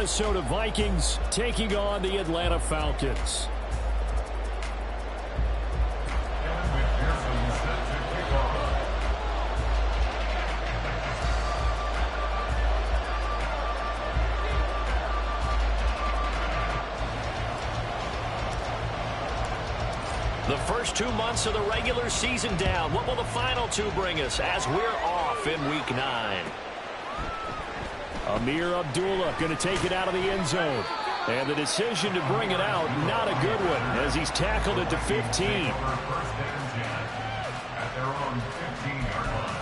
Minnesota Vikings taking on the Atlanta Falcons. The first 2 months of the regular season down. What will the final two bring us as we're off in Week 9? Amir Abdullah going to take it out of the end zone. And the decision to bring it out, not a good one, as he's tackled at the 15. At their own 15-yard line.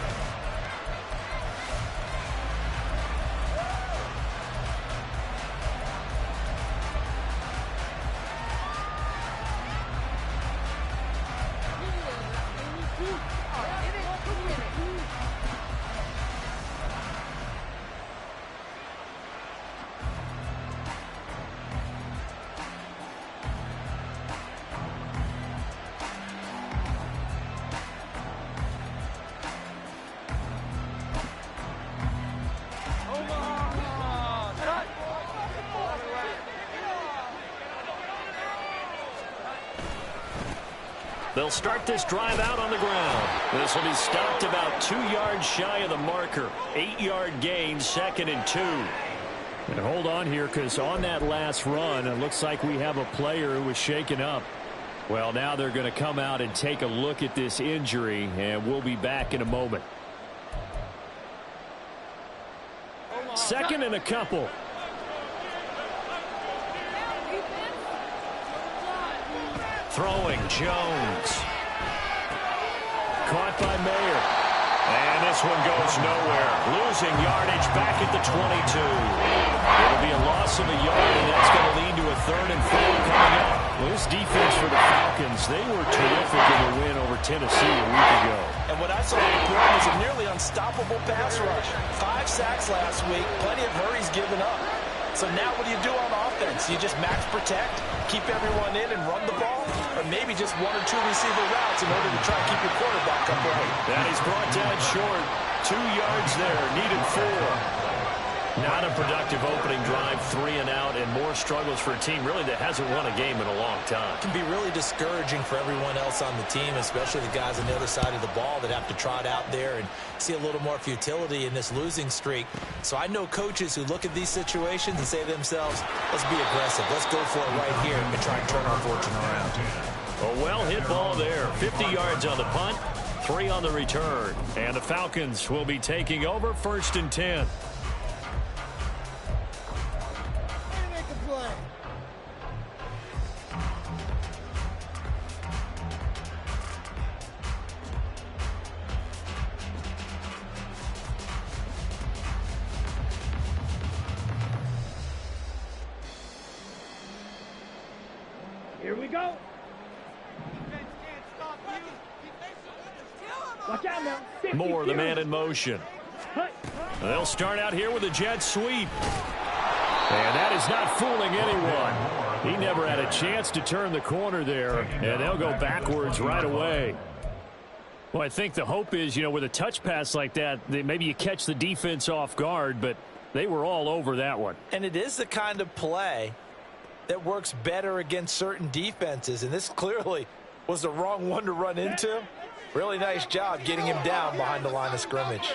They'll start this drive out on the ground. This will be stopped about 2 yards shy of the marker. 8-yard gain, 2nd and 2. And hold on here, because on that last run, it looks like we have a player who was shaken up. Well, now they're going to come out and take a look at this injury, and we'll be back in a moment. 2nd and a couple. Throwing, Jones. Caught by Mayer. And this one goes nowhere. Losing yardage back at the 22. It'll be a loss of a yard, and that's going to lead to a 3rd and 4 coming up. Well, this defense for the Falcons, they were terrific in the win over Tennessee a week ago. And what I saw was a nearly unstoppable pass rush. 5 sacks last week, plenty of hurries given up. So now what do you do on offense? You just max protect, keep everyone in and run the ball? Or maybe just 1 or 2 receiver routes in order to try and keep your quarterback upright? That is brought down short. 2 yards there, needed 4. Not a productive opening drive, 3 and out, and more struggles for a team really that hasn't won a game in a long time. It can be really discouraging for everyone else on the team, especially the guys on the other side of the ball that have to trot out there and see a little more futility in this losing streak. So I know coaches who look at these situations and say to themselves, let's be aggressive. Let's go for it right here and try and turn our fortune around. A well-hit ball there. 50 yards on the punt, 3 on the return. And the Falcons will be taking over 1st and 10. Here we go. Watch out now. Moore, the man in motion. They'll start out here with a jet sweep. And that is not fooling anyone. He never had a chance to turn the corner there, and they'll go backwards right away. Well, I think the hope is, with a touch pass like that, maybe you catch the defense off guard, but they were all over that one. And it is the kind of play that works better against certain defenses, and this clearly was the wrong one to run into. Really nice job getting him down behind the line of scrimmage.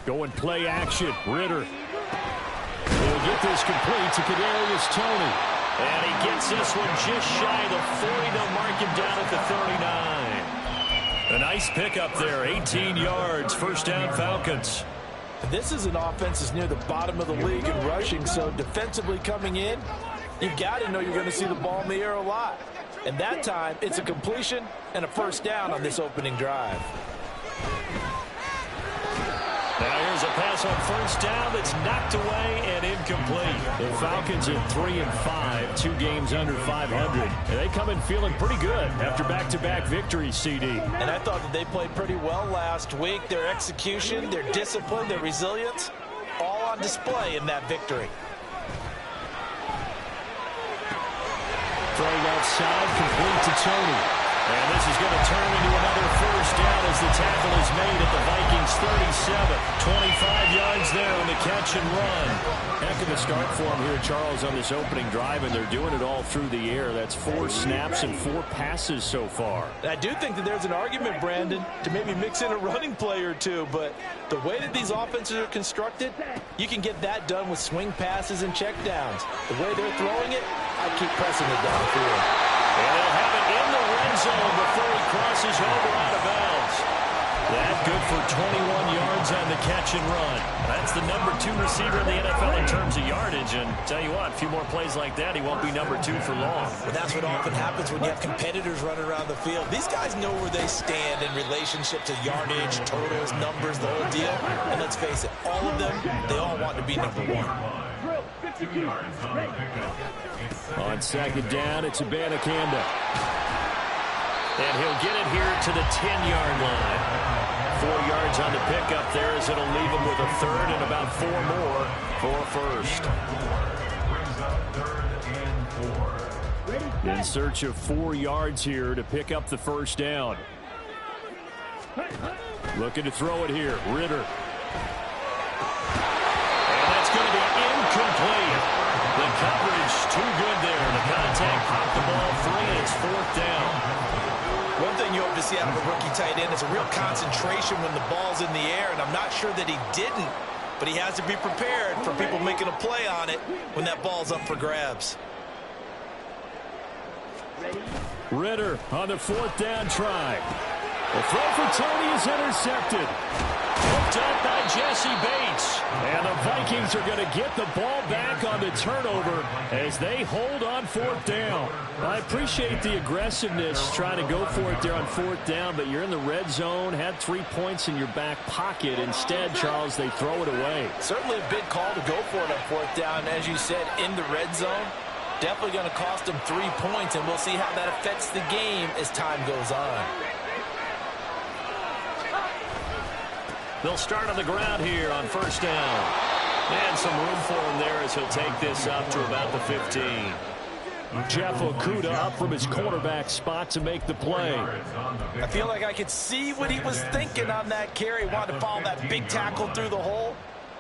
Go and play action. Ritter. He'll get this complete to Kadarius Toney. And he gets this one just shy of the 40. They'll mark him down at the 39. A nice pickup there. 18 yards. 1st down, Falcons. This is an offense that's near the bottom of the league in rushing, so defensively coming in, you've got to know you're going to see the ball in the air a lot. And that time, it's a completion and a 1st down on this opening drive. Now here's a pass on 1st down that's knocked away and incomplete. The Falcons are 3-5, 2 games under 500. And they come in feeling pretty good after back-to-back victories, CD. And I thought that they played pretty well last week. Their execution, their discipline, their resilience, all on display in that victory. Throwing outside, complete to Toney. And this is going to turn into another 1st down. 25 yards there on the catch and run. Heck of a start for him here, Charles, on this opening drive, and they're doing it all through the air. That's 4 snaps and 4 passes so far. I do think that there's an argument, Brandon, to maybe mix in a running play or two, but the way that these offenses are constructed, you can get that done with swing passes and checkdowns. The way they're throwing it, I keep pressing it downfield. And they'll have it in the red zone before he crosses over out of bounds. That good for 21 yards on the catch and run. That's the number 2 receiver in the NFL in terms of yardage. And tell you what, a few more plays like that, he won't be number 2 for long. But that's what often happens when you have competitors running around the field. These guys know where they stand in relationship to yardage, totals, numbers, the whole deal. And let's face it, all of them, they all want to be number 1. On second down, it's Abanikanda. And he'll get it here to the 10-yard line. 4 yards on the pickup there as it'll leave him with a third and about 4 more for first. In search of 4 yards here to pick up the first down. Looking to throw it here. Ritter. And that's going to be incomplete. The coverage too good there. The contact popped the ball free, and it's 4th down. One thing you hope to see out of a rookie tight end is a real concentration when the ball's in the air, and I'm not sure that he didn't, but he has to be prepared for people making a play on it when that ball's up for grabs. Ritter on the 4th down try. The throw for Tony is intercepted. Hooked up by Jesse Bates. And the Vikings are going to get the ball back on the turnover as they hold on 4th down. I appreciate the aggressiveness trying to go for it there on 4th down, but you're in the red zone, had 3 points in your back pocket. Instead, Charles, they throw it away. Certainly a big call to go for it on 4th down. As you said, in the red zone, definitely going to cost them 3 points, and we'll see how that affects the game as time goes on. They'll start on the ground here on 1st down. And some room for him there as he'll take this up to about the 15. Jeff Okudah up from his quarterback spot to make the play. I feel like I could see what he was thinking on that carry. Wanted to follow that big tackle through the hole.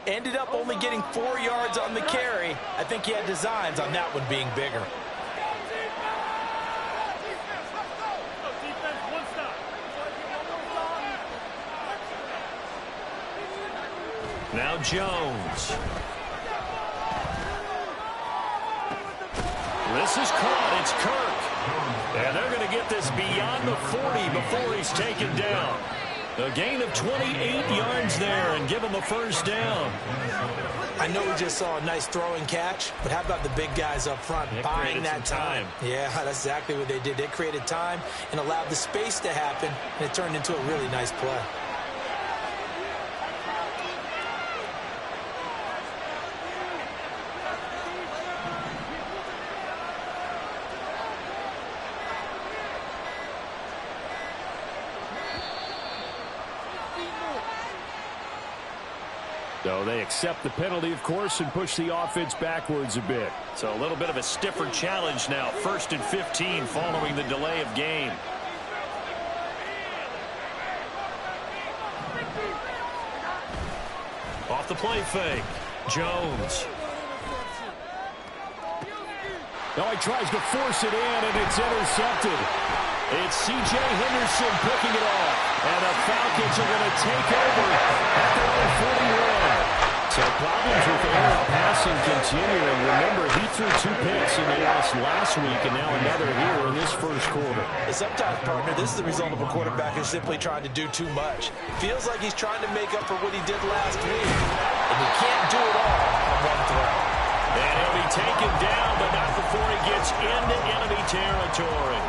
Ended up only getting 4 yards on the carry. I think he had designs on that one being bigger. Now Jones. This is caught. It's Kirk. And they're going to get this beyond the 40 before he's taken down. A gain of 28 yards there and give him a 1st down. I know we just saw a nice throwing catch, but how about the big guys up front buying that time? Yeah, that's exactly what they did. They created time and allowed the space to happen, and it turned into a really nice play. So they accept the penalty, of course, and push the offense backwards a bit. So a little bit of a stiffer challenge now. 1st and 15 following the delay of game. Off the play fake. Jones. Now he tries to force it in, and it's intercepted. It's C.J. Henderson picking it off. And the Falcons are going to take over at their own 41. So problems with air passing continuing. Remember, he threw 2 picks in the loss last week, and now another here in this 1st quarter. Sometimes, partner, this is the result of a quarterback who's simply trying to do too much. Feels like he's trying to make up for what he did last week. And he can't do it all on one throw. And he'll be taken down, but not before he gets into enemy territory.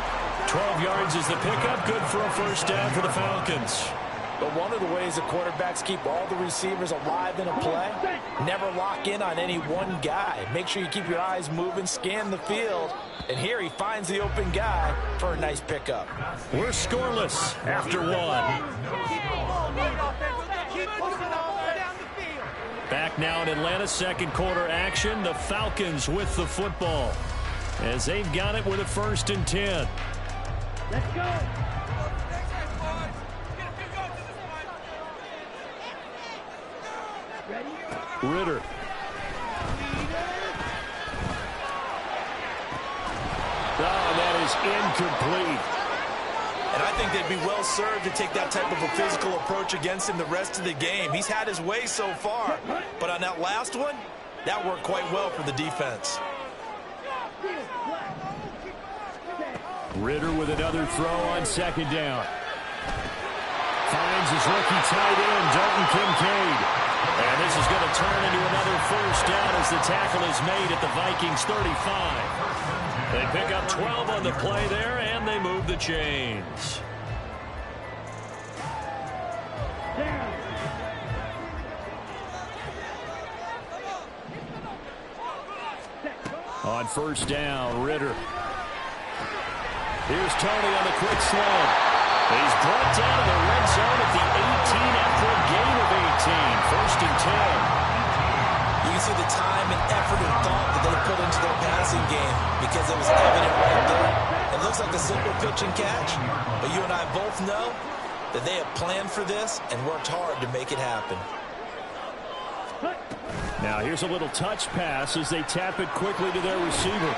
12 yards is the pickup. Good for a 1st down for the Falcons. But one of the ways that quarterbacks keep all the receivers alive in a play, never lock in on any one guy. Make sure you keep your eyes moving, scan the field. And here he finds the open guy for a nice pickup. We're scoreless after 1. Back now in Atlanta's 2nd quarter action. The Falcons with the football as they've got it with a 1st and 10. Let's go. Ritter. Oh, that is incomplete. And I think they'd be well served to take that type of a physical approach against him the rest of the game. He's had his way so far. But on that last one, that worked quite well for the defense. Ritter with another throw on second down. Finds his rookie tight end, Dalton Kincaid. And this is going to turn into another first down as the tackle is made at the Vikings 35. They pick up 12 on the play there, and they move the chains. On first down, Ritter. Here's Tony on the quick slant. He's brought down to the red zone at the 18 after a gain of 18. First and 10. You can see the time and effort and thought that they put into their passing game because it was evident right there. It looks like a simple pitch and catch, but you and I both know that they have planned for this and worked hard to make it happen. Now here's a little touch pass as they tap it quickly to their receiver.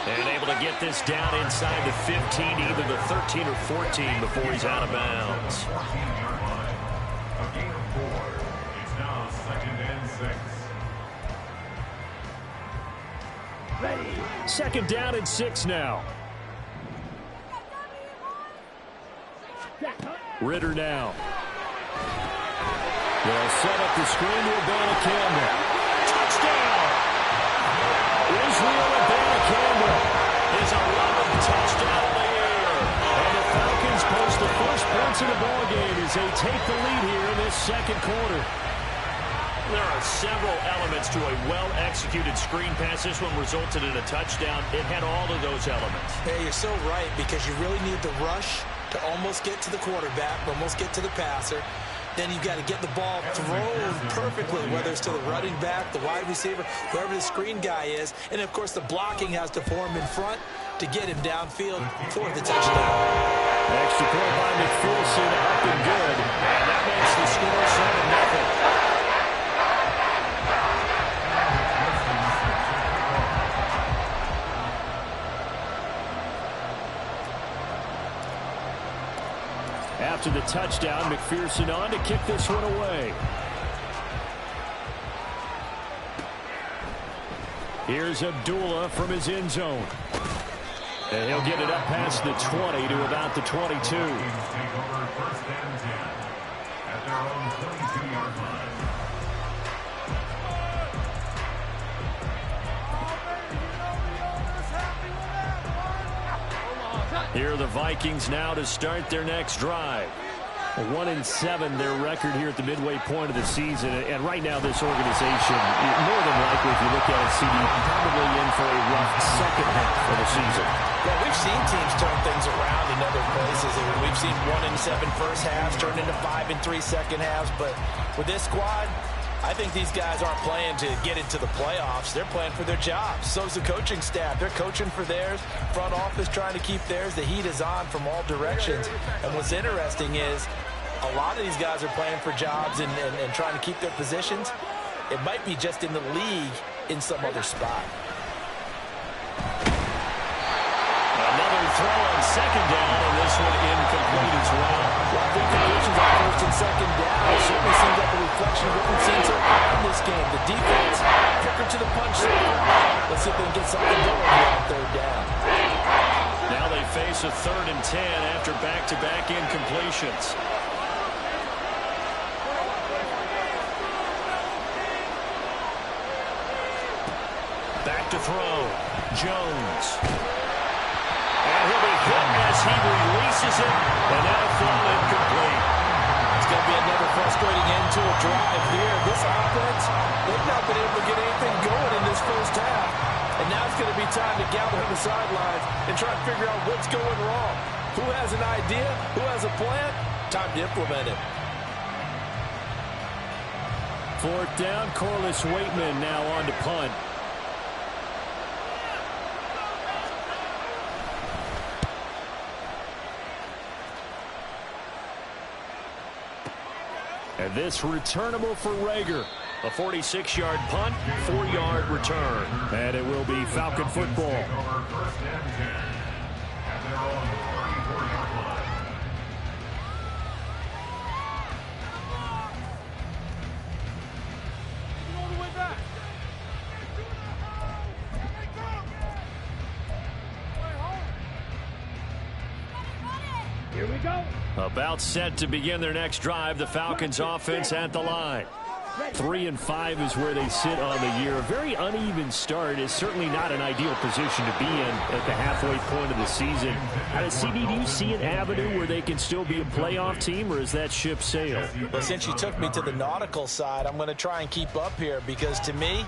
And able to get this down inside the 15, either the 13 or 14 before he's out of bounds. A gain of 4. It's now 2nd and 6. Second down and 6 now. Ritter now. They'll set up the screen to Campbell. Touchdown! Yr1 Campbell is 11th touchdown of the year. And the Falcons post the first points in the ballgame as they take the lead here in this second quarter. There are several elements to a well-executed screen pass. This one resulted in a touchdown. It had all of those elements. Hey, you're so right, because you really need the rush to almost get to the quarterback, almost get to the passer. Then you've got to get the ball thrown perfectly, whether it's to the running back, the wide receiver, whoever the screen guy is. And, of course, the blocking has to form in front to get him downfield for the touchdown. Extra point by McPherson, up and good. And that makes the score 7-0. After the touchdown, McPherson on to kick this one away. Here's Abdullah from his end zone. And he'll get it up past the 20 to about the 22. Take over 1st and 10 at their own 22-yard line. Here are the Vikings now to start their next drive. 1-7 their record here at the midway point of the season. And right now this organization, more than likely, if you look at it, CD, probably in for a rough second half of the season. Well, we've seen teams turn things around in other places. I mean, we've seen 1-7 first halves turn into 5-3 second halves. But with this squad, I think these guys aren't playing to get into the playoffs. They're playing for their jobs. So's the coaching staff. They're coaching for theirs. Front office trying to keep theirs. The heat is on from all directions. And what's interesting is a lot of these guys are playing for jobs and trying to keep their positions. It might be just in the league in some other spot. Another throw on second down, and this one incomplete as well. Well, I think the positions on first and second down certainly seems like a reflection of what we've seen so far in this game. The defense, quicker to the punch. Let's see if they can get something going here on third down. Now they face a 3rd and 10 after back-to-back incompletions. Back to throw. Jones. And he'll be hit as he releases it, and that'll fall incomplete. It's going to be another frustrating end to a drive here. This offense, they've not been able to get anything going in this first half. And now it's going to be time to gather on the sidelines and try to figure out what's going wrong. Who has an idea? Who has a plan? Time to implement it. 4th down, Corliss Waitman now on to punt. And this returnable for Rager. A 46-yard punt, 4-yard return. And it will be Falcon football. Here we go. About set to begin their next drive. The Falcons offense at the line. 3-5 is where they sit on the year. A very uneven start is certainly not an ideal position to be in at the halfway point of the season. CD, do you see an avenue where they can still be a playoff team, or is that ship sailed? Well, since you took me to the nautical side, I'm going to try and keep up here because to me,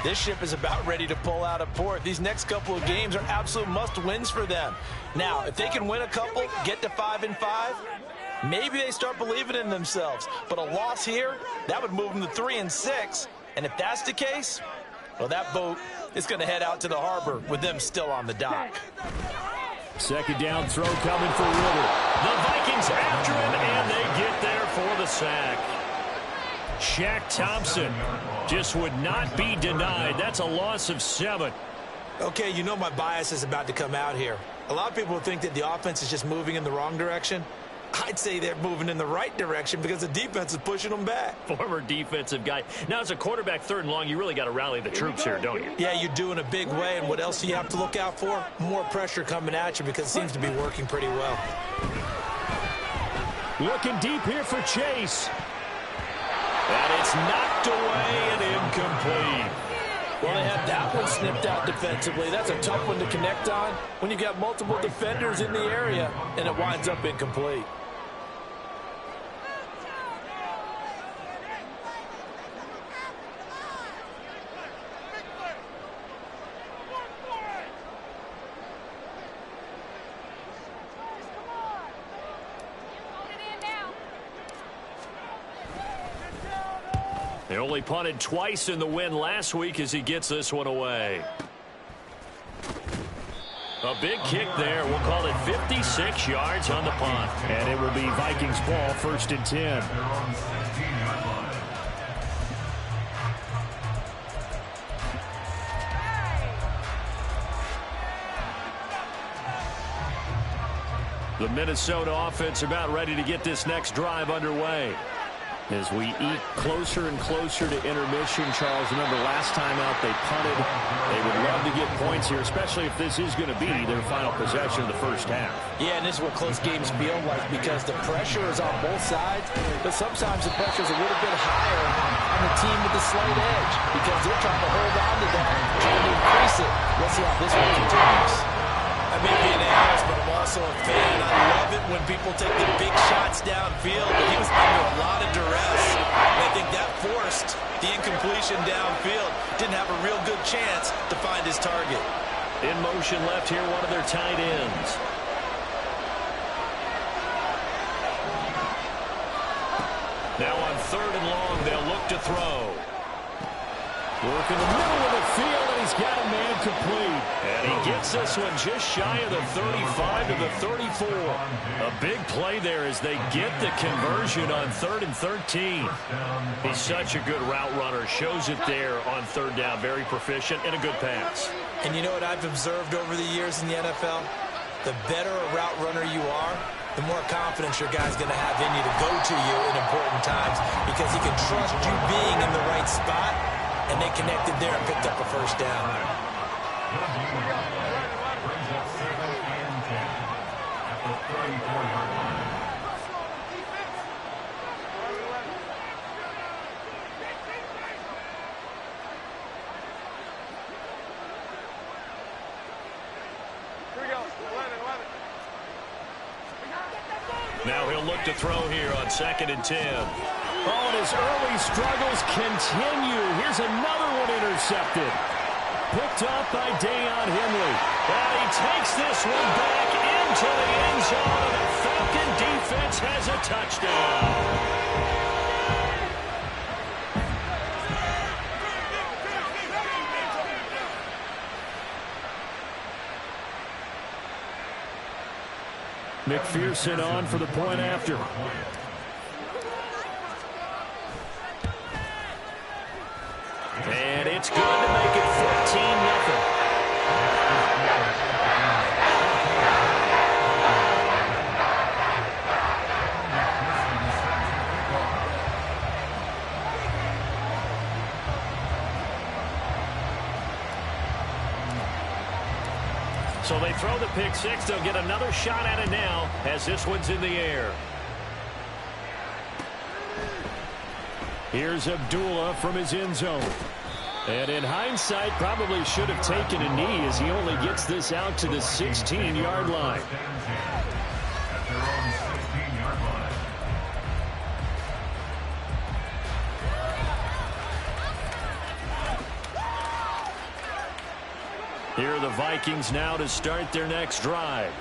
this ship is about ready to pull out of port. These next couple of games are absolute must-wins for them. Now, if they can win a couple, get to 5-5, maybe they start believing in themselves. But a loss here, that would move them to 3-6. And if that's the case, well, that boat is going to head out to the harbor with them still on the dock. Second down throw coming for Ritter. The Vikings after him, and they get there for the sack. Shaq Thompson just would not be denied. That's a loss of 7. Okay, you know my bias is about to come out here. A lot of people think that the offense is just moving in the wrong direction. I'd say they're moving in the right direction because the defense is pushing them back. Former defensive guy. Now, as a quarterback, 3rd and long, you really got to rally the troops here, don't you? Yeah, you do in a big way. And what else do you have to look out for? More pressure coming at you because it seems to be working pretty well. Looking deep here for Chase. And it's knocked away and incomplete. Well, they had that one snipped out defensively. That's a tough one to connect on when you got multiple defenders in the area, and it winds up incomplete. They only punted twice in the win last week as he gets this one away. A big kick there. We'll call it 56 yards on the punt. And it will be Vikings ball, 1st and 10. The Minnesota offense about ready to get this next drive underway. As we eat closer and closer to intermission, Charles, remember last time out they punted. They would love to get points here, especially if this is going to be their final possession of the first half. Yeah, and this is what close games feel like because the pressure is on both sides, but sometimes the pressure is a little bit higher on the team with the slight edge because they're trying to hold on to that, trying to increase it. Let's see how this one continues. I may be an analyst, but I'm also a fan. I love it when people take the big shots downfield, but he was under a lot of duress. And I think that forced the incompletion downfield. Didn't have a real good chance to find his target. In motion left here, one of their tight ends. Now on 3rd and long, they'll look to throw. Work in the middle of the field, and he's got a man complete. And he gets this one just shy of the 35 to the 34. A big play there as they get the conversion on 3rd and 13. He's such a good route runner. Shows it there on 3rd down. Very proficient and a good pass. And you know what I've observed over the years in the NFL? The better a route runner you are, the more confidence your guy's going to have in you to go to you in important times because he can trust you being in the right spot. And they connected there and picked up a 1st down. Now he'll look to throw here on 2nd and 10. Oh, and his early struggles continue. Here's another one intercepted. Picked up by Deion Henley. And he takes this one back into the end zone. The Falcon defense has a touchdown. McPherson on for the point after. So they throw the pick six. They'll get another shot at it now as this one's in the air. Here's Abdullah from his end zone. And in hindsight, probably should have taken a knee as he only gets this out to the 16-yard line. At their own 16-yard line. Here are the Vikings now to start their next drive.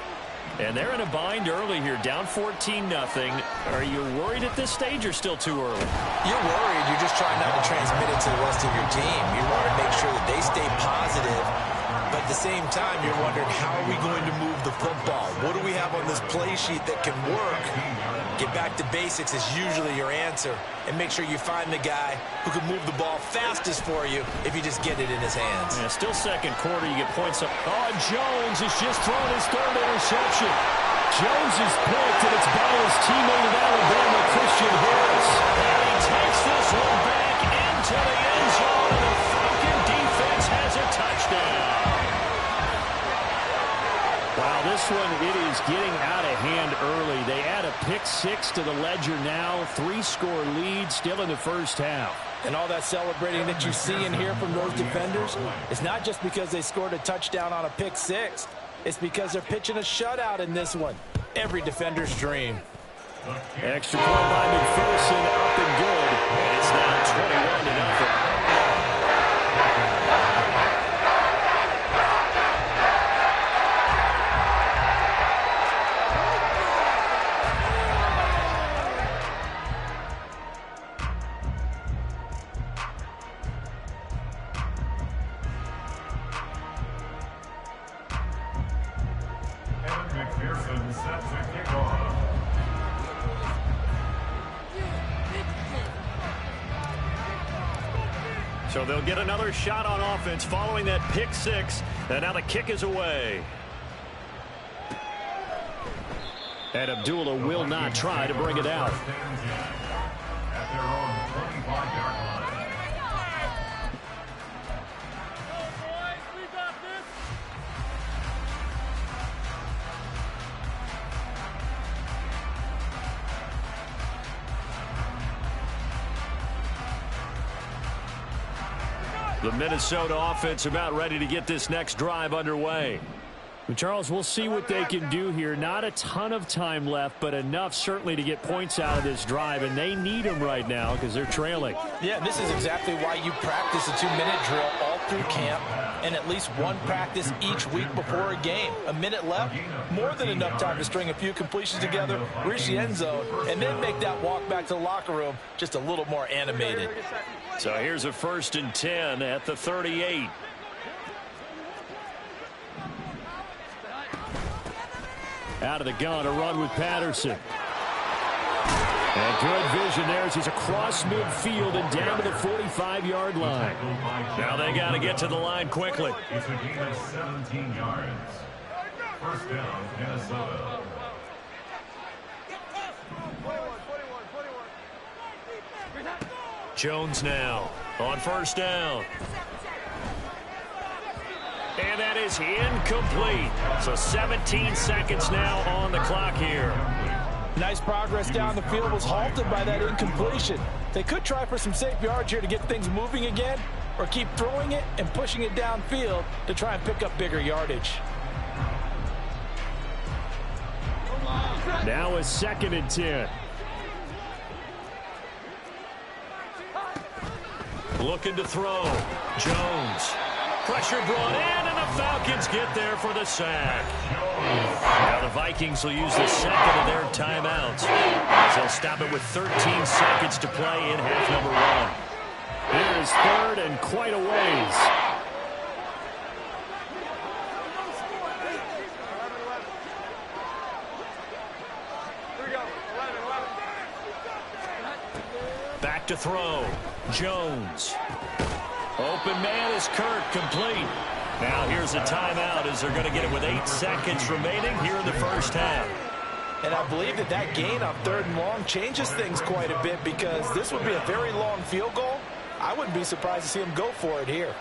And they're in a bind early here, down 14-0. Are you worried at this stage or still too early? You're worried. You're just trying not to transmit it to the rest of your team. You want to make sure that they stay positive. But at the same time, you're wondering, how are we going to move the football? What do we have on this play sheet that can work? Get back to basics is usually your answer. And make sure you find the guy who can move the ball fastest for you if you just get it in his hands. Yeah, still second quarter, you get points up. Oh, Jones has just thrown his third interception. Jones is picked, and it's by his teammate at Alabama, Christian Harris. And he takes this one back into the end zone, and the Falcon defense has a touchdown. Wow, this one, it is getting out of hand early. They add a pick six to the ledger now. 3-score lead still in the first half. And all that celebrating that you see and hear from those defenders is not just because they scored a touchdown on a pick six. It's because they're pitching a shutout in this one. Every defender's dream. Extra point by McPherson, up and good. And it's now 21-0. McPherson set to kick off. So they'll get another shot on offense following that pick six. And now the kick is away. And Abdullah will not try to bring it out. At their own 25-yard line. The Minnesota offense about ready to get this next drive underway. And Charles, we'll see what they can do here. Not a ton of time left, but enough certainly to get points out of this drive, and they need them right now because they're trailing. Yeah, this is exactly why you practice a 2-minute drill all through camp and at least one practice each week before a game. A minute left, more than enough time to string a few completions together, reach the end zone, and then make that walk back to the locker room just a little more animated. So here's a 1st and 10 at the 38. Out of the gun, a run with Patterson. And good vision there as he's across midfield and down to the 45-yard line. Now they got to get to the line quickly. It's a gain of 17 yards. First down, Minnesota. Jones now on 1st down. And that is incomplete. So 17 seconds now on the clock here. Nice progress down the field was halted by that incompletion. They could try for some safe yards here to get things moving again, or keep throwing it and pushing it downfield to try and pick up bigger yardage. Now a 2nd and 10. Looking to throw. Jones. Pressure brought in, and the Falcons get there for the sack. Now the Vikings will use the second of their timeouts, as they'll stop it with 13 seconds to play in half number 1. Here is 3rd and quite a ways. Back to throw. Jones. Open man is Kirk, complete. Now here's a timeout as they're going to get it with 8 seconds remaining here in the first half. And I believe that gain on 3rd and long changes things quite a bit, because this would be a very long field goal. I wouldn't be surprised to see him go for it here.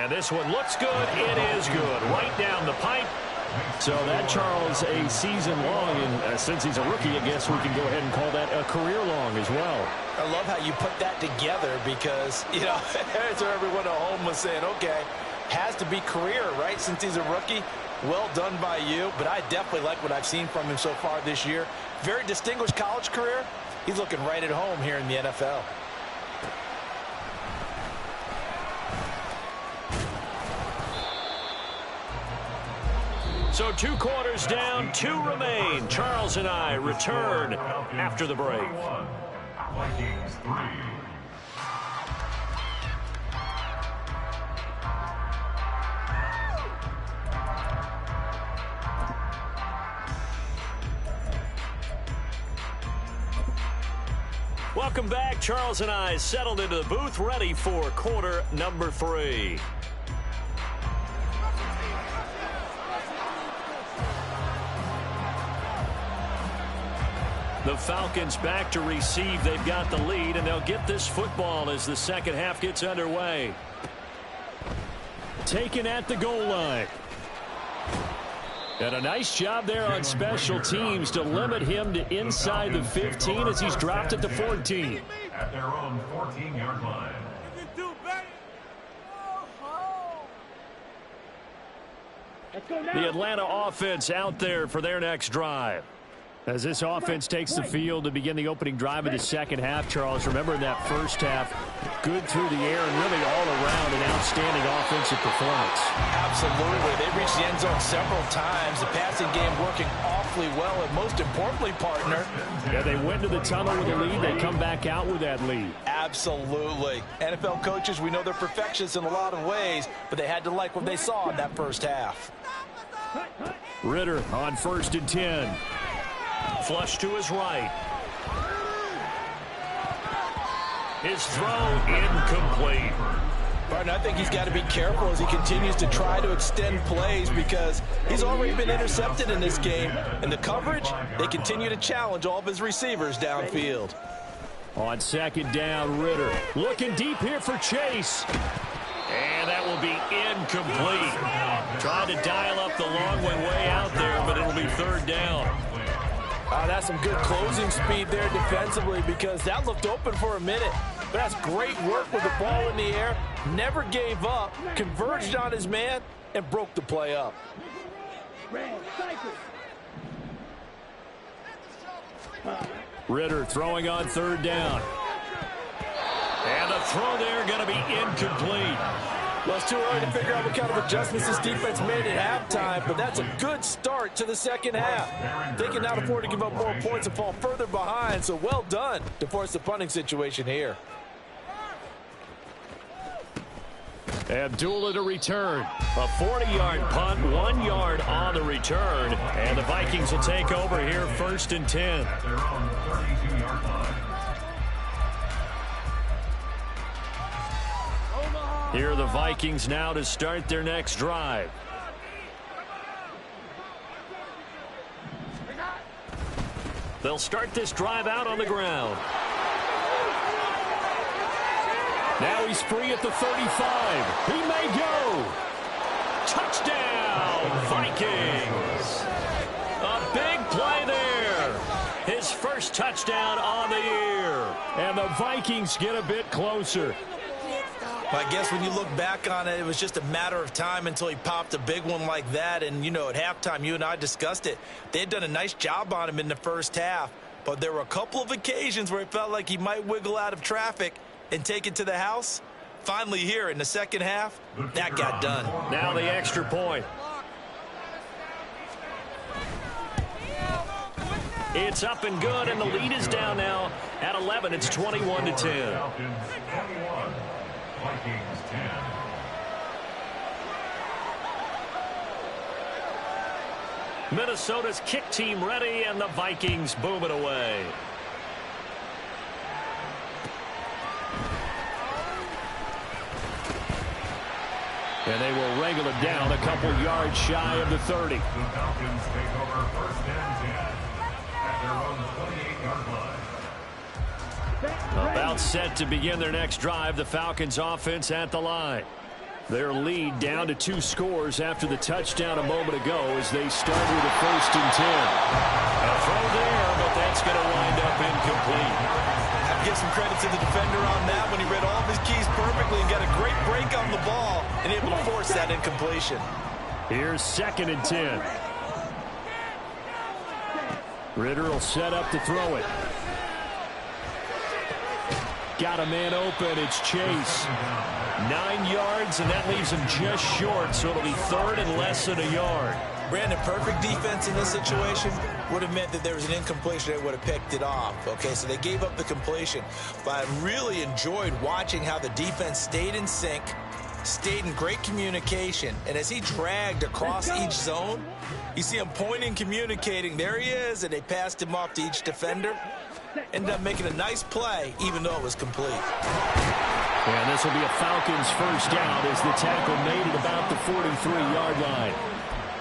And this one looks good. It is good. Right down the pipe. So that, Charles, a season long, and since he's a rookie, I guess we can go ahead and call that a career long as well. I love how you put that together because, you know, so everyone at home was saying, okay, has to be career, right, since he's a rookie. Well done by you, but I definitely like what I've seen from him so far this year. Very distinguished college career. He's looking right at home here in the NFL. So 2 quarters down, 2 remain. Charles and I return after the break. Vikings 3. Welcome back. Charles and I settled into the booth, ready for quarter number 3. The Falcons back to receive. They've got the lead, and they'll get this football as the second half gets underway. Taken at the goal line. And a nice job there on special teams to limit him to inside the 15 as he's dropped at the 14. At their own 14-yard line. The Atlanta offense out there for their next drive. As this offense takes the field to begin the opening drive of the second half, Charles, remember in that first half, good through the air and really all around an outstanding offensive performance. Absolutely. They reached the end zone several times. The passing game working awfully well, and most importantly, partner. Yeah, they went to the tunnel with a lead. They come back out with that lead. Absolutely. NFL coaches, we know they're perfectionists in a lot of ways, but they had to like what they saw in that first half. Ritter on 1st and 10. Flush to his right. His throw incomplete. Partner, I think he's got to be careful as he continues to try to extend plays because he's already been intercepted in this game. And the coverage, they continue to challenge all of his receivers downfield. On 2nd down, Ritter looking deep here for Chase. And that will be incomplete. Tried to dial up the long one way out there, but it'll be 3rd down. That's some good closing speed there defensively because that looked open for a minute. But that's great work with the ball in the air. Never gave up, converged on his man, and broke the play up. Ritter throwing on 3rd down. And the throw there going to be incomplete. Well, it's too early to figure out what kind of adjustments this defense made at halftime, but that's a good start to the second half. They can now afford to give up more points and fall further behind, so well done to force the punting situation here. Abdullah to return. A 40-yard punt, 1 yard on the return, and the Vikings will take over here 1st and 10. At their own 32-yard line. Here are the Vikings now to start their next drive. They'll start this drive out on the ground. Now he's free at the 35. He may go. Touchdown, Vikings. A big play there. His first touchdown on the year. And the Vikings get a bit closer. I guess when you look back on it, it was just a matter of time until he popped a big one like that. And, you know, at halftime, you and I discussed it. They had done a nice job on him in the first half. But there were a couple of occasions where it felt like he might wiggle out of traffic and take it to the house. Finally here in the second half, that got done. Now the extra point. It's up and good, and the lead is down now at 11. It's 21-10. Falcons 21. Vikings 10. Minnesota's kick team ready, and the Vikings boom it away. And they will wrangle it down a couple yards shy of the 30. The Falcons take over 1st and 10 at their own 28-yard line. About set to begin their next drive. The Falcons offense at the line. Their lead down to 2 scores after the touchdown a moment ago as they start with a 1st and 10. A throw there, but that's going to wind up incomplete. I give some credit to the defender on that when he read all of his keys perfectly and got a great break on the ball and able to force that incompletion. Here's 2nd and 10. Ritter will set up to throw it. Got a man open. It's Chase. 9 yards, and that leaves him just short, so it'll be 3rd and less than a yard. Brandon, perfect defense in this situation would have meant that there was an incompletion. They would have picked it off. Okay, so they gave up the completion. But I really enjoyed watching how the defense stayed in sync, stayed in great communication, and as he dragged across each zone, you see him pointing, communicating. There he is, and they passed him off to each defender. Ended up making a nice play, even though it was complete. And this will be a Falcons 1st down as the tackle made at about the 43-yard line.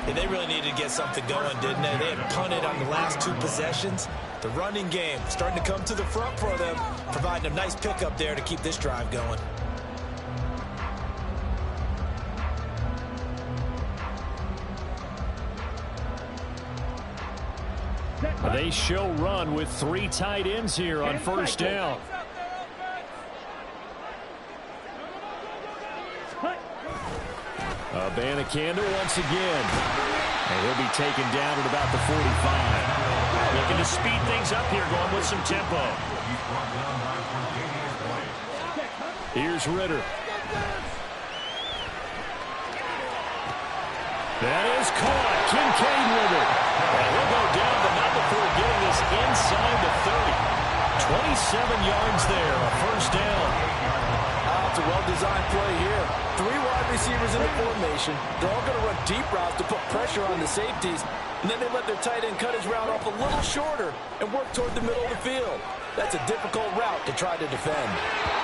And they really needed to get something going, didn't they? They had punted on the last 2 possessions. The running game starting to come to the front for them, providing a nice pickup there to keep this drive going. They show run with 3 tight ends here on 1st down. Bannicander once again. And he'll be taken down at about the 45. Looking to speed things up here, going with some tempo. Here's Ritter. That is caught. Kincaid with it. And he'll go down, but not before getting this inside the 30. 27 yards there, a 1st down. It's a well-designed play here. 3 wide receivers in the formation. They're all going to run deep routes to put pressure on the safeties. And then they let their tight end cut his route off a little shorter and work toward the middle of the field. That's a difficult route to try to defend.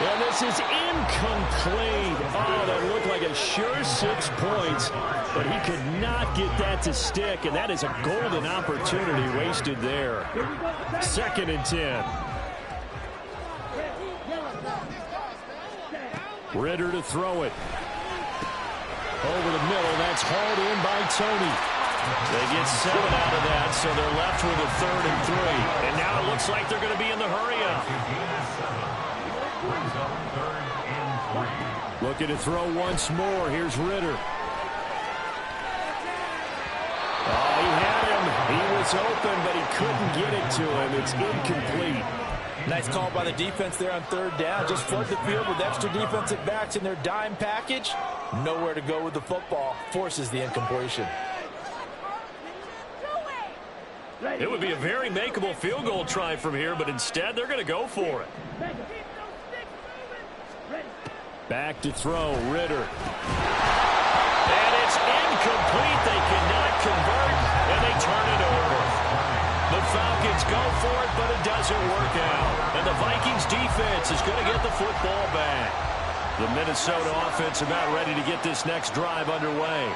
And this is incomplete. Oh, that looked like a sure 6 points. But he could not get that to stick. And that is a golden opportunity wasted there. 2nd and 10. Ritter to throw it. Over the middle. That's hauled in by Tony. They get 7 out of that, so they're left with a 3rd and 3. And now it looks like they're going to be in the hurry-up. Looking to throw once more. Here's Ritter. Oh, he had him. He was open, but he couldn't get it to him. It's incomplete. Nice call by the defense there on 3rd down. Just flood the field with extra defensive backs in their dime package. Nowhere to go with the football. Forces the incompletion. It would be a very makeable field goal try from here, but instead they're going to go for it. Back to throw, Ritter. And it's incomplete. They cannot convert, and they turn it over. The Falcons go for it, but it doesn't work out. And the Vikings defense is going to get the football back. The Minnesota offense about ready to get this next drive underway.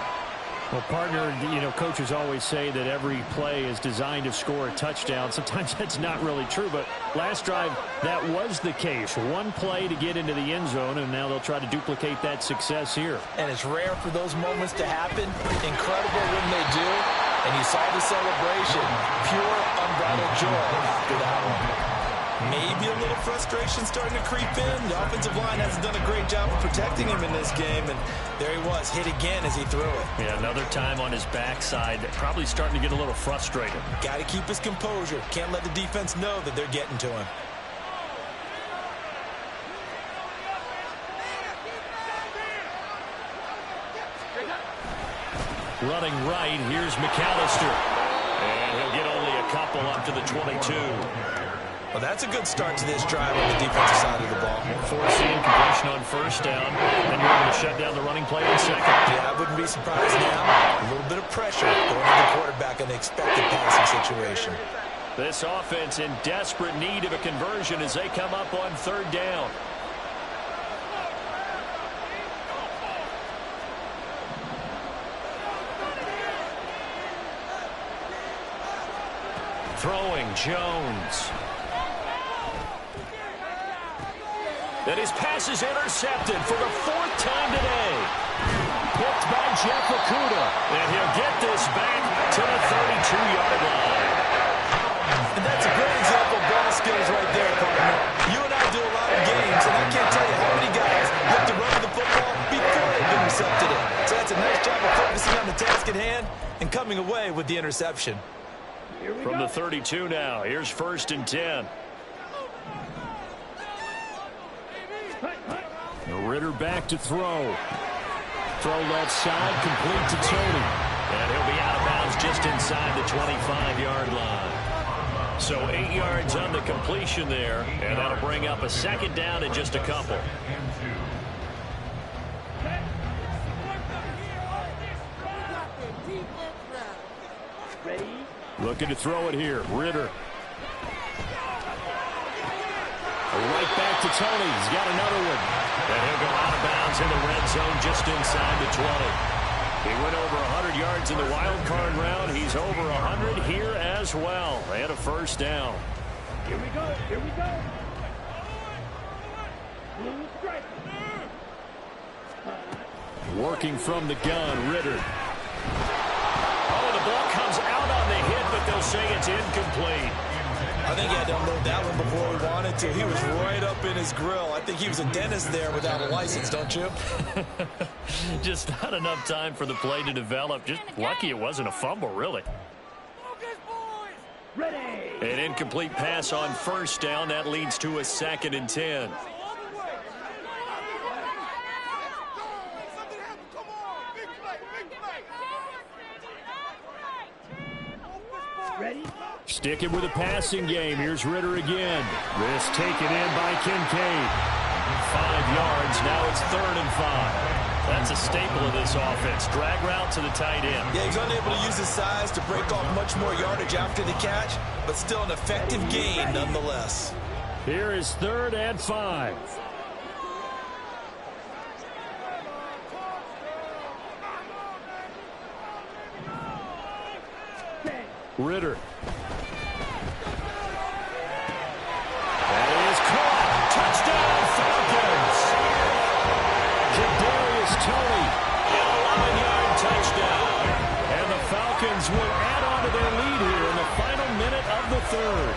Well, partner, coaches always say that every play is designed to score a touchdown. Sometimes that's not really true, but last drive, that was the case. 1 play to get into the end zone, and now they'll try to duplicate that success here. And it's rare for those moments to happen. Incredible when they do. And you saw the celebration. Pure, unbridled joy after that one. Maybe a little frustration starting to creep in. The offensive line hasn't done a great job of protecting him in this game, and there he was, hit again as he threw it. Yeah, another time on his backside, probably starting to get a little frustrated. Got to keep his composure. Can't let the defense know that they're getting to him. Running right, here's McAllister. And he'll get only a couple up to the 22. Well, that's a good start to this drive on the defensive side of the ball. Forcing completion on 1st down. Then you're able to shut down the running play in 2nd. Yeah, I wouldn't be surprised now. A little bit of pressure going to the quarterback in the expected passing situation. This offense in desperate need of a conversion as they come up on 3rd down. Throwing Jones. And his pass is intercepted for the 4th time today. picked by Jeff Okudah. And he'll get this back to the 32-yard line. And that's a great example of ball skills right there, partner. You and I do a lot of games, and I can't tell you how many guys look to run the football before they've intercepted it. So that's a nice job of focusing on the task at hand and coming away with the interception. From the 32 now, here's 1st and 10. Ritter back to throw. Throw left side, complete to Tony. And he'll be out of bounds just inside the 25-yard line. So 8 yards on the completion there, and that'll bring up a 2nd down in just a couple. Looking to throw it here. Ritter. Right back to Tony. He's got another one. And he'll go out of bounds in the red zone just inside the 20. He went over 100 yards in the wild card round. He's over 100 here as well. And a 1st down. Here we go. Here we go. Blue strike. Working from the gun, Ritter. Oh, the ball comes out on the hit, but they'll say it's incomplete. I think he had to unload that one before he wanted to. He was right up in his grill. I think he was a dentist there without a license, don't you? Just not enough time for the play to develop. Just lucky it wasn't a fumble, really. Ready. An incomplete pass on 1st down. That leads to a 2nd and 10. Ready. Sticking with a passing game. Here's Ritter again. This taken in by Kincaid. 5 yards. Now it's 3rd and 5. That's a staple of this offense. Drag route to the tight end. Yeah, he's unable to use his size to break off much more yardage after the catch, but still an effective gain nonetheless. Here is 3rd and 5. Ritter. That is caught. Touchdown, Falcons. Kadarius Toney, an 11-yard touchdown. And the Falcons will add on to their lead here in the final minute of the 3rd.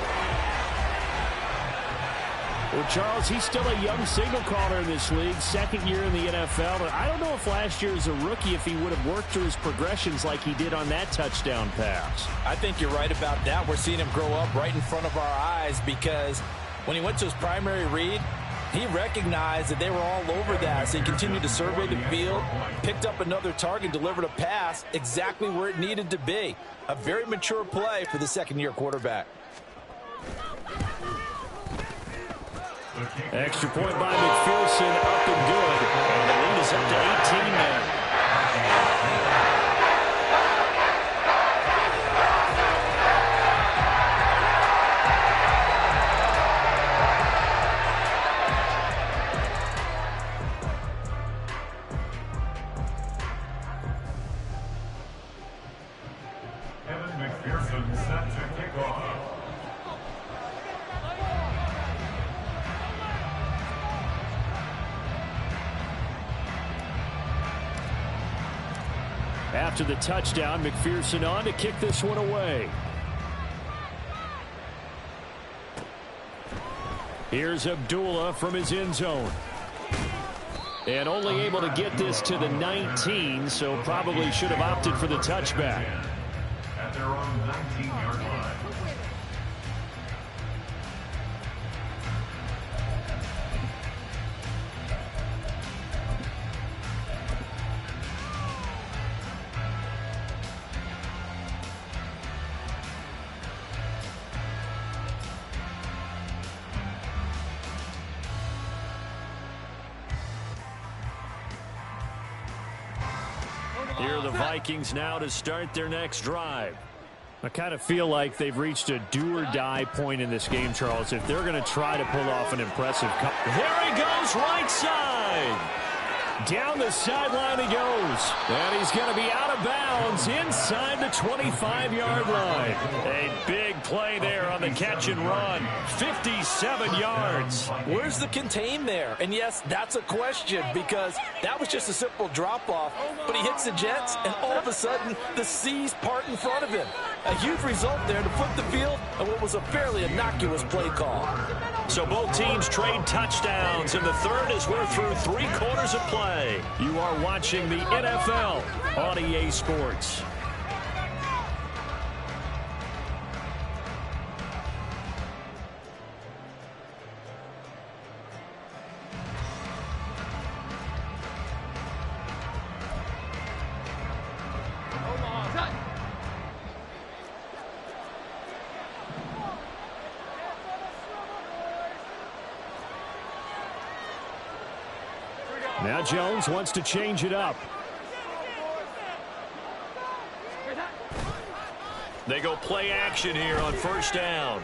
Well, Charles, he's still a young signal caller in this league, 2nd year in the NFL. But I don't know if last year as a rookie, if he would have worked through his progressions like he did on that touchdown pass. I think you're right about that. We're seeing him grow up right in front of our eyes because when he went to his primary read, he recognized that they were all over that. So he continued to survey the field, picked up another target, delivered a pass exactly where it needed to be. A very mature play for the 2nd-year quarterback. Extra point by McPherson, up and good. And the lead is up to 18 now. McPherson set to kick off. After the touchdown, McPherson on to kick this one away. Here's Abdullah from his end zone. And only able to get this to the 19, so probably should have opted for the touchback. At their own 19-yard line. Here are the Vikings now to start their next drive. I kind of feel like they've reached a do-or-die point in this game, Charles, if they're going to try to pull off an impressive comeback. There he goes, right side. Down the sideline he goes. And he's going to be out of bounds inside the 25-yard line. A big play there on the catch and run. 57 yards. Where's the contain there? And yes, that's a question because that was just a simple drop-off. But he hits the Jets, and all of a sudden, the seas part in front of him. A huge result there to flip the field and what was a fairly innocuous play call. So both teams trade touchdowns, and the third as we're through 3 quarters of play. You are watching the NFL on EA Sports. Now Jones wants to change it up. They go play action here on first down.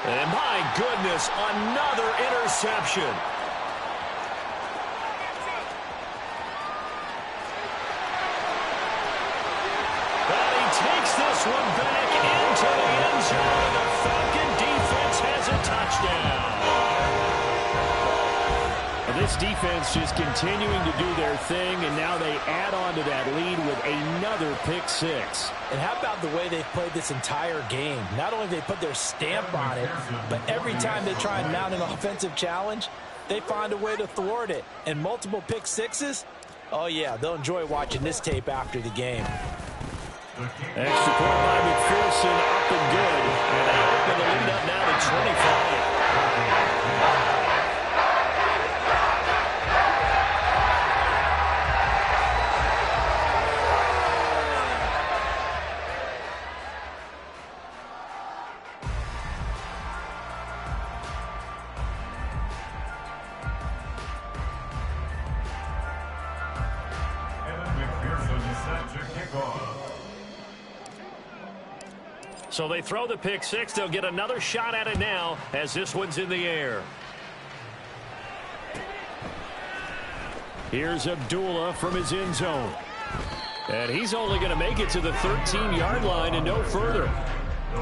And my goodness, another interception. But he takes this one back into the end zone. The Falcon defense has a touchdown. This defense just continuing to do their thing, and now they add on to that lead with another pick six. And how about the way they've played this entire game? Not only have they put their stamp on it, but every time they try and mount an offensive challenge, they find a way to thwart it. And multiple pick sixes, oh yeah, they'll enjoy watching this tape after the game. Extra point by McPherson, up and good. And they open the lead up now to 25. So they throw the pick six. They'll get another shot at it now as this one's in the air. Here's Abdullah from his end zone. And he's only going to make it to the 13-yard line and no further.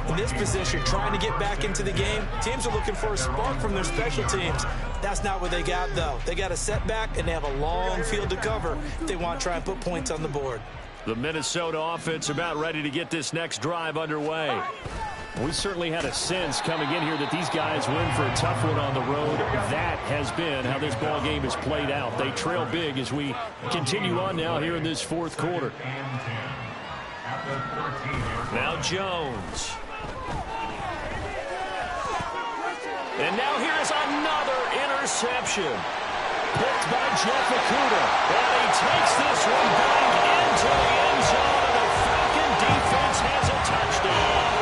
In this position, trying to get back into the game, teams are looking for a spark from their special teams. That's not what they got, though. They got a setback, and they have a long field to cover if they want to try and put points on the board. The Minnesota offense about ready to get this next drive underway. We certainly had a sense coming in here that these guys were in for a tough one on the road. That has been how this ball game has played out. They trail big as we continue on now here in this fourth quarter. Now Jones. And now here's another interception. Picked by Jeff Okudah. And he takes this one back into the end zone, and the Falcon defense has a touchdown.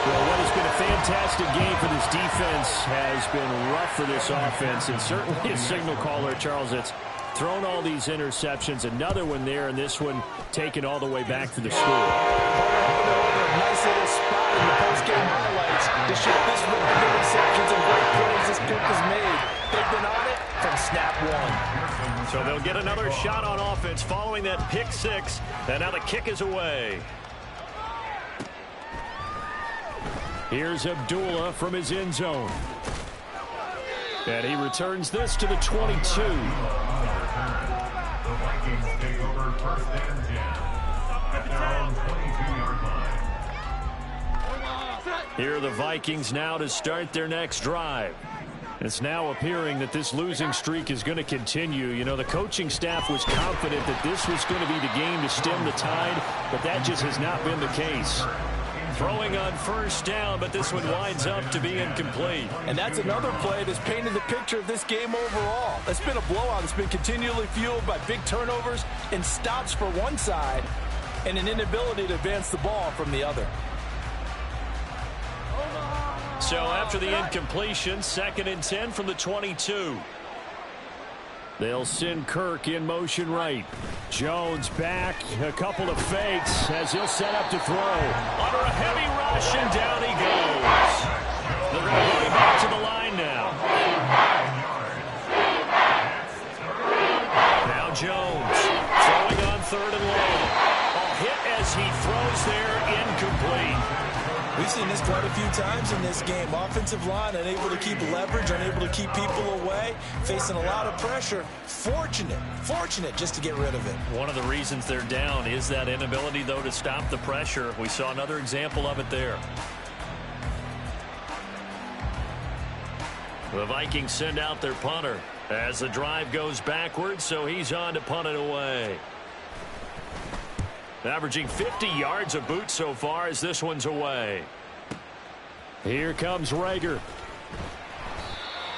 Well, what has been a fantastic game for this defense has been rough for this offense, and certainly a signal caller, Charles, that's thrown all these interceptions. Another one there, and this one taken all the way back to the score. Nice little spot in the post-game highlights to show this one the interceptions and great plays this group has made. They've been on it from snap one. So they'll get another shot on offense following that pick six, and now the kick is away. Here's Abdullah from his end zone. And he returns this to the 22. The Vikings take over first and 10 at their own 22-yard line. Here are the Vikings now to start their next drive. It's now appearing that this losing streak is going to continue. You know, the coaching staff was confident that this was going to be the game to stem the tide, but that just has not been the case. Throwing on first down, but this one winds up to be incomplete. And that's another play that's painted the picture of this game overall. It's been a blowout. It's been continually fueled by big turnovers and stops for one side and an inability to advance the ball from the other. So after the incompletion, 2nd and 10 from the 22. They'll send Kirk in motion right. Jones back, a couple of fakes as he'll set up to throw. Under a heavy rush, and down he goes. They're going to go back to the line now. as he throws there incomplete. We've seen this quite a few times in this game. Offensive line unable to keep leverage, unable to keep people away, facing a lot of pressure. Fortunate just to get rid of it. One of the reasons they're down is that inability, though, to stop the pressure. We saw another example of it there. The Vikings send out their punter as the drive goes backwards, so he's on to punt it away. Averaging 50 yards a boot so far as this one's away. Here comes Rager.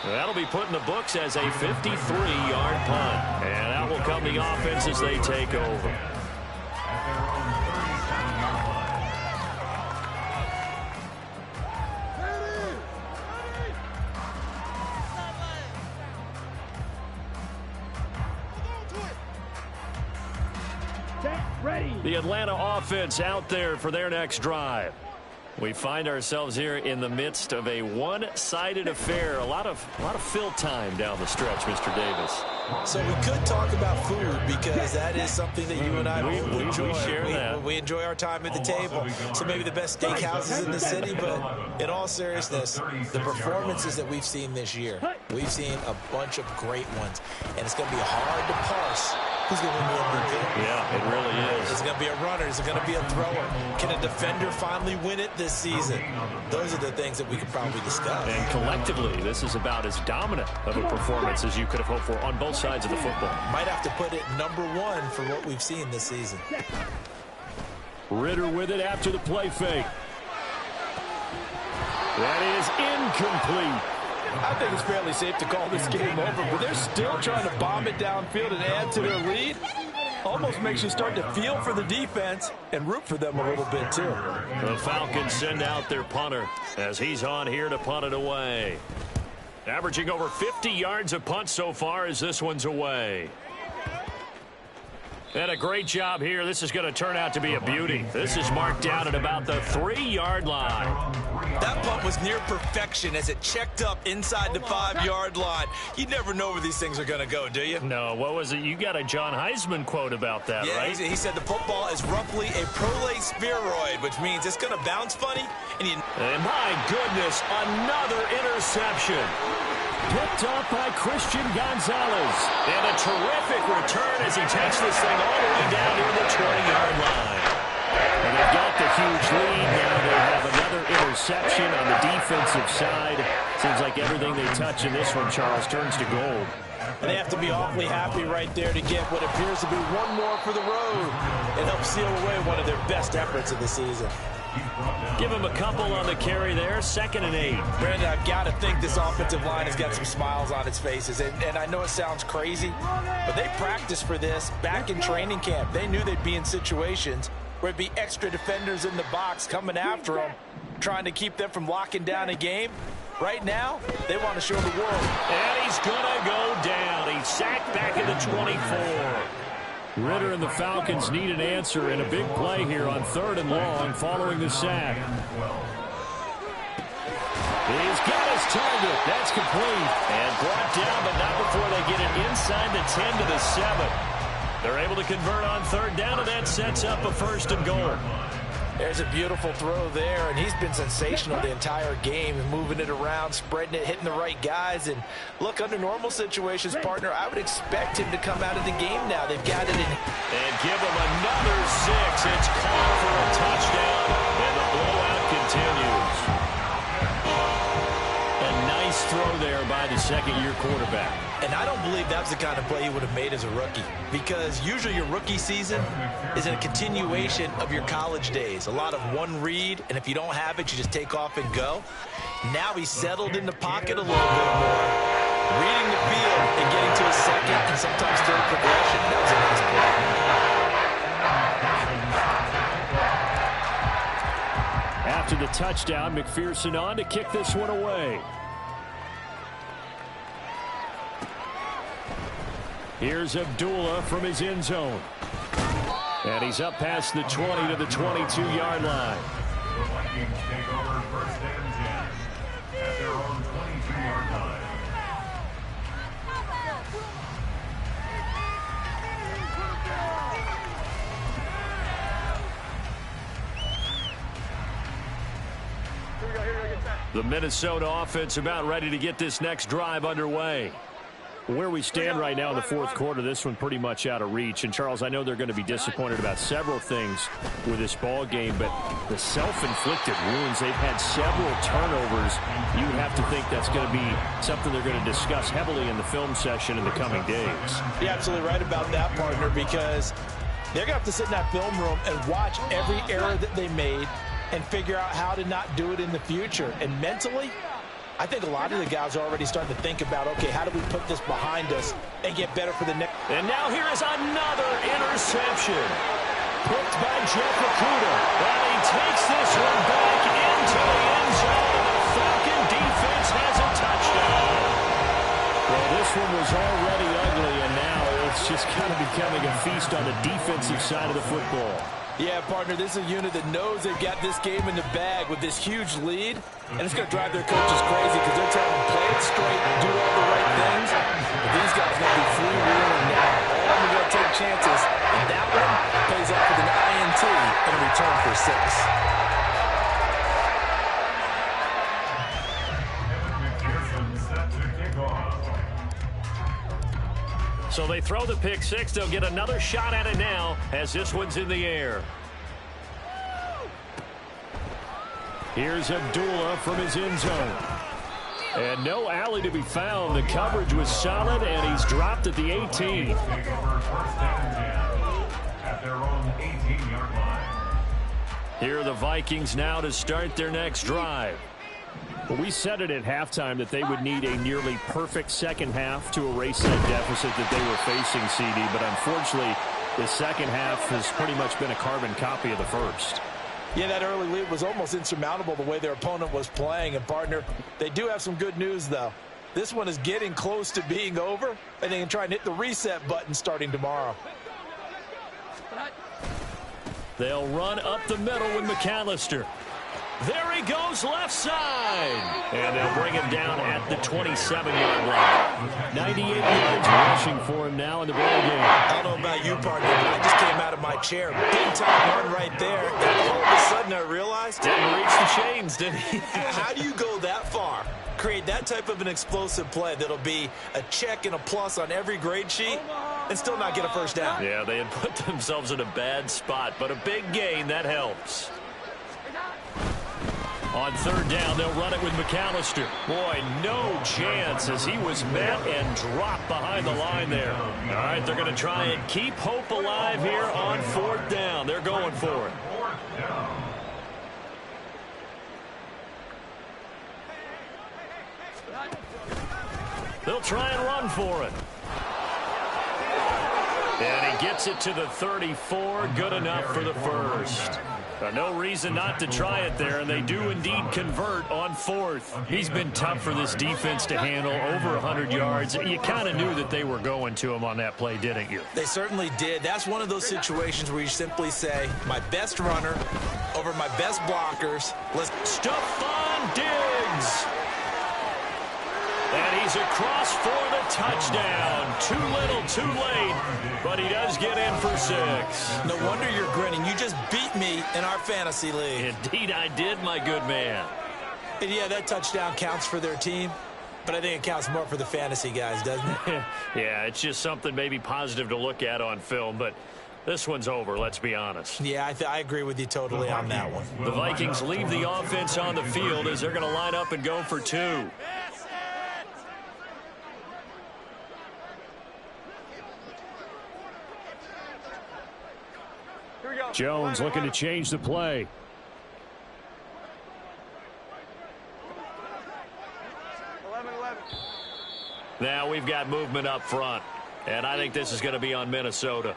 That'll be put in the books as a 53-yard punt. And that will come the offense as they take over. The Atlanta offense out there for their next drive. We find ourselves here in the midst of a one-sided affair. A lot of fill time down the stretch, Mr. Davis. So we could talk about food because that is something that you and I enjoy. We share that. We enjoy our time at the table. So maybe the best steakhouses in the city, but in all seriousness, the performances that we've seen this year, we've seen a bunch of great ones. And it's going to be hard to parse who's going to win the MVP. Yeah, it really is. Is it going to be a runner? Is it going to be a thrower? Can a defender finally win it this season? Those are the things that we could probably discuss. And collectively, this is about as dominant of a performance as you could have hoped for on both sides of the football. Might have to put it #1 for what we've seen this season. Ritter with it after the play fake. That is incomplete. I think it's fairly safe to call this game over, but they're still trying to bomb it downfield and add to their lead. Almost makes you start to feel for the defense and root for them a little bit, too. The Falcons send out their punter as he's on here to punt it away. Averaging over 50 yards a punt so far as this one's away. And a great job here. This is going to turn out to be a beauty. This is marked down at about the 3-yard line. That punt was near perfection as it checked up inside the 5-yard line. You never know where these things are going to go, do you? No, what was it? You got a John Heisman quote about that, yeah, right? He said the football is roughly a prolate spheroid, which means it's going to bounce funny. And my goodness, another interception. Picked up by Christian Gonzalez. And a terrific return as he takes this thing all the way down near the 20-yard line. And they've got the huge lead. Now they have another interception on the defensive side. Seems like everything they touch in this one, Charles, turns to gold. And they have to be awfully happy right there to get what appears to be one more for the road and help seal away one of their best efforts of the season. Give him a couple on the carry there. 2nd and 8. Brandon, I've got to think this offensive line has got some smiles on its faces. And I know it sounds crazy, but they practiced for this back in training camp. They knew they'd be in situations where it'd be extra defenders in the box coming after them, trying to keep them from locking down a game. Right now, they want to show the world. And he's going to go down. He's sacked back at the 24. Ritter and the Falcons need an answer in a big play here on 3rd and long following the sack. He's got his target. That's complete. And brought down, but not before they get it inside the 10 to the 7. They're able to convert on 3rd down, and that sets up a 1st and goal. There's a beautiful throw there, and he's been sensational the entire game, moving it around, spreading it, hitting the right guys. And look, under normal situations, partner, I would expect him to come out of the game now. They've got it in. And give him another 6. It's called for a touchdown, and the blowout continues. A nice throw there by the 2nd-year quarterback. And I don't believe that was the kind of play he would have made as a rookie, because usually your rookie season is a continuation of your college days. A lot of one read, and if you don't have it, you just take off and go. Now he's settled in the pocket a little bit more, reading the field and getting to a 2nd and sometimes 3rd progression. That was a nice play. After the touchdown, McPherson on to kick this one away. Here's Abdullah from his end zone. And he's up past the 20 to the 22-yard line. The Vikings take over 1st and 10 at their own 22-yard line. The Minnesota offense about ready to get this next drive underway. Where we stand right now in the fourth quarter, this one pretty much out of reach. And, Charles, I know they're going to be disappointed about several things with this ball game, but the self-inflicted wounds, they've had several turnovers. You would have to think that's going to be something they're going to discuss heavily in the film session in the coming days. You're absolutely right about that, partner, because they're going to have to sit in that film room and watch every error that they made and figure out how to not do it in the future. And mentally, I think a lot of the guys are already starting to think about, okay, how do we put this behind us and get better for the next. And now here is another interception. Picked by Jeff Okudah. And he takes this one back into the end zone. And the Falcon defense has a touchdown. Well, this one was already ugly, and now it's just kind of becoming a feast on the defensive side of the football. Yeah, partner, this is a unit that knows they've got this game in the bag with this huge lead, and it's going to drive their coaches crazy because they're telling them play it straight, do all the right things. But these guys are going to be freewheeling now. All of them are going to take chances, and that one pays off with an INT and a return for 6. So they throw the pick six. They'll get another shot at it now as this one's in the air. Here's Abdullah from his end zone. And no alley to be found. The coverage was solid, and he's dropped at the 18. Take over first down at their own 18-yard line. Here are the Vikings now to start their next drive. Well, we said it at halftime that they would need a nearly perfect second half to erase that deficit that they were facing, CD. But unfortunately, the second half has pretty much been a carbon copy of the first. Yeah, that early lead was almost insurmountable the way their opponent was playing. And, partner, they do have some good news, though. This one is getting close to being over, and they can try and hit the reset button starting tomorrow. They'll run up the middle with McAllister. There he goes left side. And they'll bring him down at the 27-yard line. 98 yards rushing for him now in the ball game. I don't know about you, partner, but I just came out of my chair. Big time run right there. And all of a sudden I realized Didn't reach the chains, did he? how do you go that far? Create that type of an explosive play that'll be a check and a plus on every grade sheet and still not get a first down. Yeah, they had put themselves in a bad spot, but a big gain, that helps. On third down, they'll run it with McAllister. Boy, no chance as he was met and dropped behind the line there. All right, they're going to try and keep hope alive here on fourth down. They're going for it. They'll try and run for it. And he gets it to the 34. Good enough for the first. No reason not to try it there, and they do indeed convert on fourth. He's been tough for this defense to handle, over 100 yards. You kind of knew that they were going to him on that play, didn't you? They certainly did. That's one of those situations where you simply say, my best runner over my best blockers. Let's Stephon Diggs. And he's across for the touchdown. Too little, too late, but he does get in for 6. No wonder you're grinning. You just beat me in our fantasy league. Indeed I did, my good man. And yeah, that touchdown counts for their team, but I think it counts more for the fantasy guys, doesn't it? Yeah, it's just something maybe positive to look at on film, but this one's over, let's be honest. Yeah, I agree with you totally on that one. The Vikings leave the offense on the field as they're going to line up and go for 2. Jones looking to change the play. Now we've got movement up front, and I think this is going to be on Minnesota.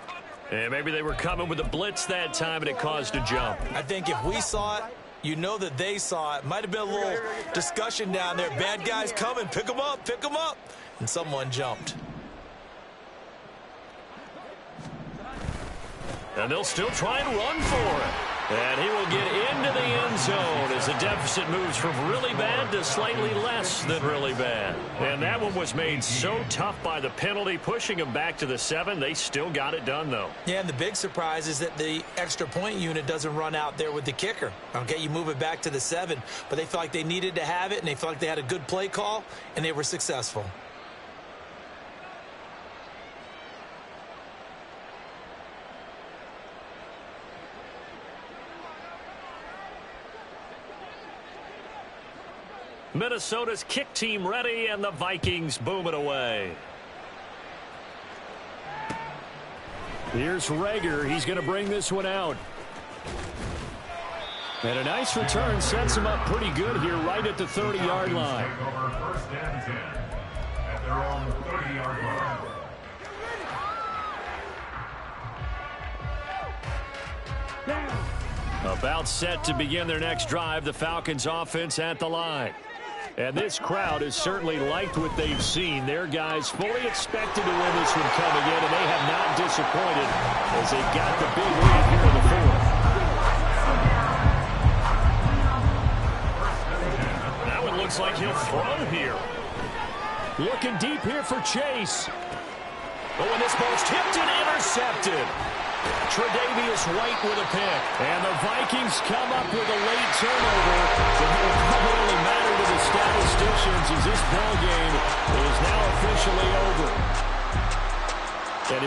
And maybe they were coming with a blitz that time, and it caused a jump. I think if we saw it, you know that they saw it. Might have been a little discussion down there. Bad guys coming. Pick them up. Pick them up. And someone jumped. And they'll still try and run for it. And he will get into the end zone as the deficit moves from really bad to slightly less than really bad. And that one was made so tough by the penalty, pushing them back to the 7. They still got it done, though. Yeah, and the big surprise is that the extra point unit doesn't run out there with the kicker. Okay, you move it back to the 7, but they felt like they needed to have it, and they felt like they had a good play call, and they were successful. Minnesota's kick team ready, and the Vikings boom it away. Here's Rager. He's going to bring this one out. And a nice return sets him up pretty good here right at the 30-yard line. Take over first and 10 at their own 30-yard line. About set to begin their next drive, the Falcons offense at the line. And this crowd has certainly liked what they've seen. Their guys fully expected to win this one coming in, and they have not disappointed as they got the big lead here in the 4th. That one looks like he'll throw here. Looking deep here for Chase. Oh, and this ball's tipped and intercepted. Tre'Davious White with a pick. And the Vikings come up with a late turnover. But it will probably only matter to the statisticians as this ball game is now officially over. And